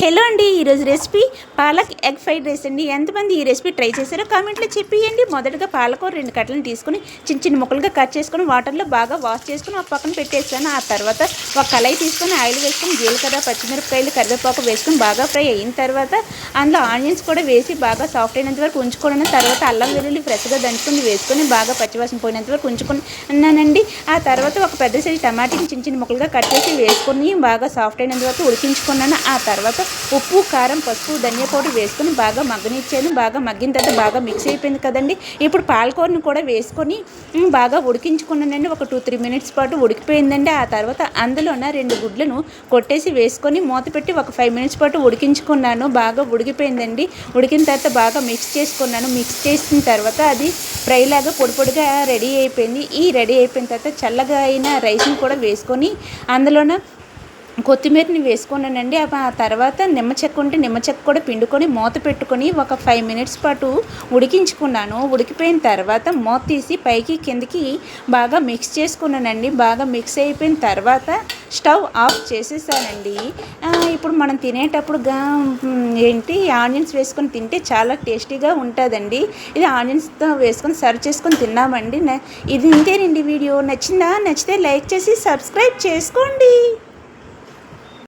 Hello అండి, ఈరోజు recipe palak egg fried rice అండి. ఎంతమంది ఈ రెసిపీ ట్రై చేశారో కామెంట్లో చెప్పేయండి. మొదటగా పాలకూర 2 కట్టలను తీసుకుని చిన్న చిన్న ముక్కలుగా కట్ చేసుకుని వాటర్లో బాగా వాష్ చేసుకుని ఒక పక్కన పెట్టేస్తాను. ఆ తర్వాత ఒక కళాయి తీసుకొని ఆయిల్ వేసుకొని జీలకర్ర, పచ్చిమిరపకాయలు, కరివేపాకు వేసుకొని బాగా ఫ్రై అయిన తర్వాత అందులో ఆనియన్స్ కూడా వేసి బాగా సాఫ్ట్ అయినంత వరకు ఉంచుకున్న తర్వాత అల్లం వెల్లుల్లి ఫ్రెష్గా దంచుకొని వేసుకొని బాగా పచ్చివాసన పోయినంత వరకు ఉంచుకున్నానండి. ఆ తర్వాత ఒక పెద్ద సైజు టమాటాని చిన్న చిన్న ముక్కలుగా కట్ చేసి వేసుకొని బాగా సాఫ్ట్ అయినంత వరకు ఉడికించుకున్నాను. ఆ తర్వాత ఉప్పు, కారం, పసుపు, ధనియా పౌడర్ వేసుకొని బాగా మగ్గనిచ్చాను. బాగా మగ్గిన తర్వాత బాగా మిక్స్ అయిపోయింది కదండి. ఇప్పుడు పాలకూరను కూడా వేసుకొని బాగా ఉడికించుకున్నానండి. ఒక 2-3 మినిట్స్ పాటు ఉడికిపోయిందండి. ఆ తర్వాత అందులోన 2 గుడ్లను కొట్టేసి వేసుకొని మూత పెట్టి ఒక 5 మినిట్స్ పాటు ఉడికించుకున్నాను. బాగా ఉడికిపోయిందండి. ఉడికిన తర్వాత బాగా మిక్స్ చేసుకున్నాను. మిక్స్ చేసిన తర్వాత అది ఫ్రై లాగా పొడి పొడిగా రెడీ అయిపోయింది. ఈ రెడీ అయిపోయిన తర్వాత చల్లగా అయిన రైస్ని కూడా వేసుకొని అందులోన కొత్తిమీరని వేసుకున్నానండి. ఆ తర్వాత నిమ్మ చెక్క ఉంటే నిమ్మ చెక్క కూడా పిండుకొని మూత పెట్టుకొని ఒక 5 మినిట్స్ పాటు ఉడికించుకున్నాను. ఉడికిపోయిన తర్వాత మూత తీసి పైకి కిందకి బాగా మిక్స్ చేసుకున్నానండి. బాగా మిక్స్ అయిపోయిన తర్వాత స్టవ్ ఆఫ్ చేసేసానండి. ఇప్పుడు మనం తినేటప్పుడు ఆనియన్స్ వేసుకొని తింటే చాలా టేస్టీగా ఉంటుందండి. ఇది ఆనియన్స్తో వేసుకొని సర్వ్ చేసుకొని తిన్నామండి. ఇది ఇంతేనండి వీడియో. నచ్చితే లైక్ చేసి సబ్స్క్రైబ్ చేసుకోండి.